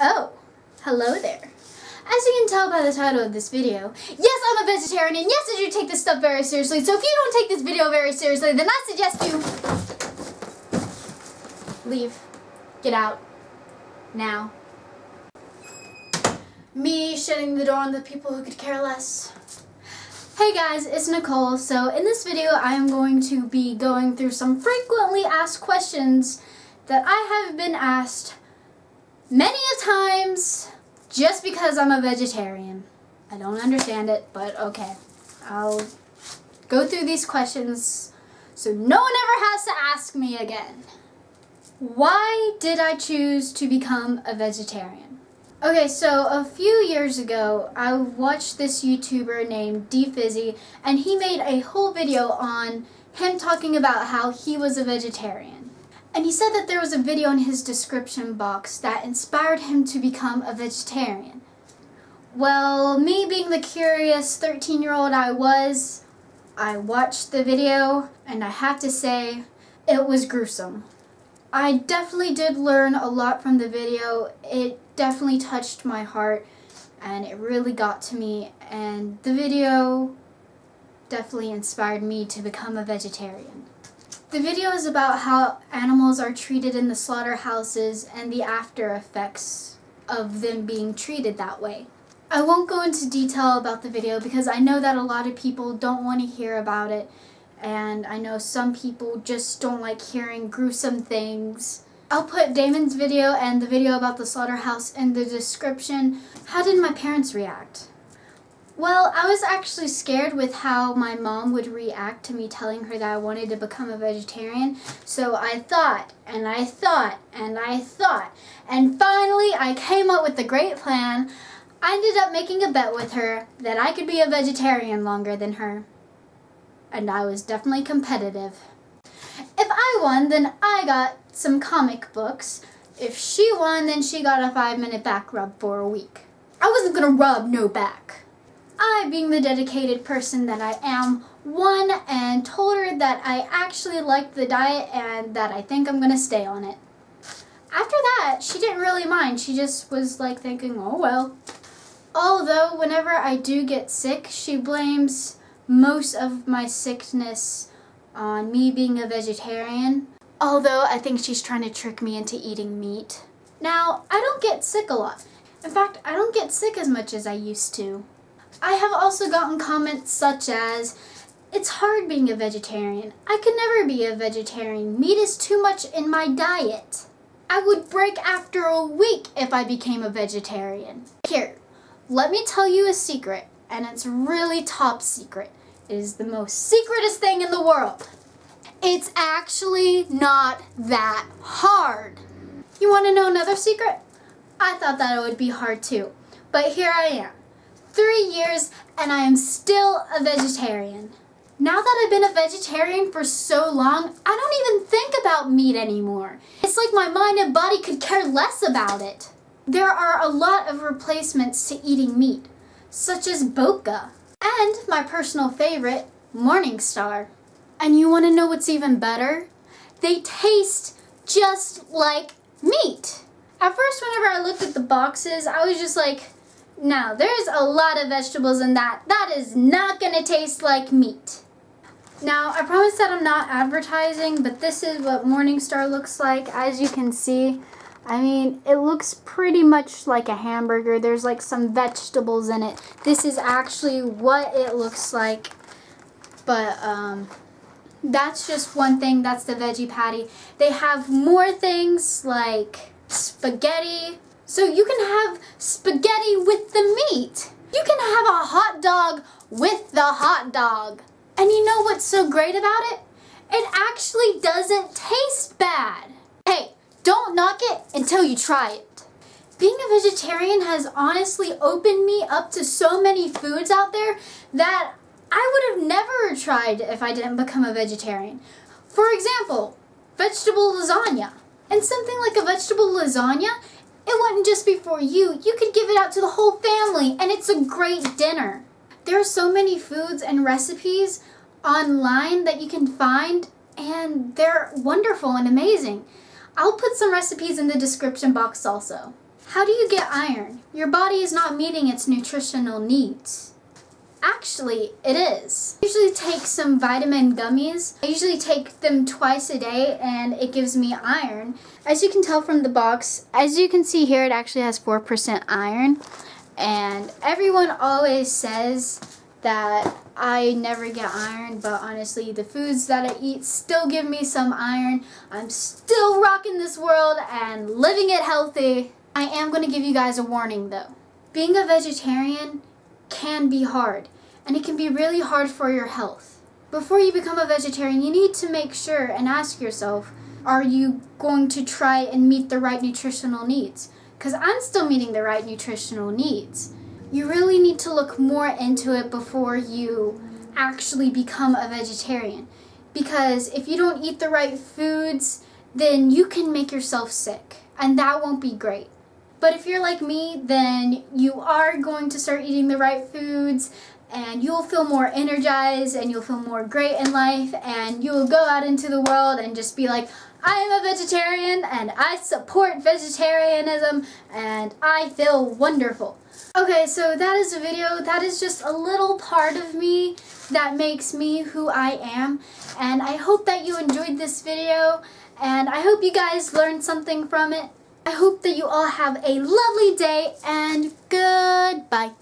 Oh, hello there. As you can tell by the title of this video, yes, I'm a vegetarian, and yes, I do take this stuff very seriously, so if you don't take this video very seriously, then I suggest you leave. Get out. Now. Me shutting the door on the people who could care less. Hey guys, it's Nicole. So in this video, I am going to be going through some frequently asked questions that I have been asked many a times just because I'm a vegetarian. I don't understand it, but okay. I'll go through these questions so no one ever has to ask me again. Why did I choose to become a vegetarian? Okay, so a few years ago, I watched this YouTuber named DFizzy, and he made a whole video on him talking about how he was a vegetarian. And he said that there was a video in his description box that inspired him to become a vegetarian. Well, me being the curious 13-year-old I was, I watched the video, and I have to say, it was gruesome. I definitely did learn a lot from the video. It definitely touched my heart, and it really got to me, and the video definitely inspired me to become a vegetarian. The video is about how animals are treated in the slaughterhouses and the after effects of them being treated that way. I won't go into detail about the video because I know that a lot of people don't want to hear about it, and I know some people just don't like hearing gruesome things. I'll put Damon's video and the video about the slaughterhouse in the description. How did my parents react? Well, I was actually scared with how my mom would react to me telling her that I wanted to become a vegetarian. So I thought, and I thought, and I thought, and finally I came up with a great plan. I ended up making a bet with her that I could be a vegetarian longer than her. And I was definitely competitive. If I won, then I got some comic books. If she won, then she got a 5-minute back rub for a week. I wasn't gonna rub no back. I, being the dedicated person that I am, won and told her that I actually liked the diet and that I think I'm gonna stay on it. After that, she didn't really mind. She just was like thinking, oh well. Although whenever I do get sick, she blames most of my sickness on me being a vegetarian. Although I think she's trying to trick me into eating meat. Now, I don't get sick a lot. In fact, I don't get sick as much as I used to. I have also gotten comments such as, it's hard being a vegetarian. I could never be a vegetarian. Meat is too much in my diet. I would break after a week if I became a vegetarian. Here, let me tell you a secret, and it's really top secret. It is the most secretest thing in the world. It's actually not that hard. You want to know another secret? I thought that it would be hard too, but here I am. 3 years and I am still a vegetarian. Now that I've been a vegetarian for so long, I don't even think about meat anymore. It's like my mind and body could care less about it. There are a lot of replacements to eating meat, such as Boca, and my personal favorite, Morningstar. And you want to know what's even better? They taste just like meat. At first, whenever I looked at the boxes, I was just like, no, there's a lot of vegetables in that. That is not going to taste like meat. Now, I promise that I'm not advertising, but this is what Morningstar looks like. As you can see, I mean, it looks pretty much like a hamburger. There's like some vegetables in it. This is actually what it looks like. But, that's just one thing. That's the veggie patty. They have more things like spaghetti. So you can have spaghetti with the meat. You can have a hot dog with the hot dog. And you know what's so great about it? It actually doesn't taste bad. Hey, don't knock it until you try it. Being a vegetarian has honestly opened me up to so many foods out there that I would have never tried if I didn't become a vegetarian. For example, vegetable lasagna. And something like a vegetable lasagna, it wouldn't just be for you. You could give it out to the whole family, and it's a great dinner. There are so many foods and recipes online that you can find, and they're wonderful and amazing. I'll put some recipes in the description box also. How do you get iron? Your body is not meeting its nutritional needs. Actually, it is. I usually take some vitamin gummies. I usually take them twice a day and it gives me iron. As you can tell from the box, as you can see here, it actually has 4% iron. And everyone always says that I never get iron, but honestly, the foods that I eat still give me some iron. I'm still rocking this world and living it healthy. I am going to give you guys a warning though. Being a vegetarian can be hard, and it can be really hard for your health. Before you become a vegetarian, you need to make sure and ask yourself, are you going to try and meet the right nutritional needs? Because I'm still meeting the right nutritional needs. You really need to look more into it before you actually become a vegetarian. Because if you don't eat the right foods, then you can make yourself sick, and that won't be great. But if you're like me, then you are going to start eating the right foods, and you'll feel more energized, and you'll feel more great in life, and you'll go out into the world and just be like, I am a vegetarian, and I support vegetarianism, and I feel wonderful. Okay, so that is a video. That is just a little part of me that makes me who I am, and I hope that you enjoyed this video, and I hope you guys learned something from it. I hope that you all have a lovely day, and goodbye.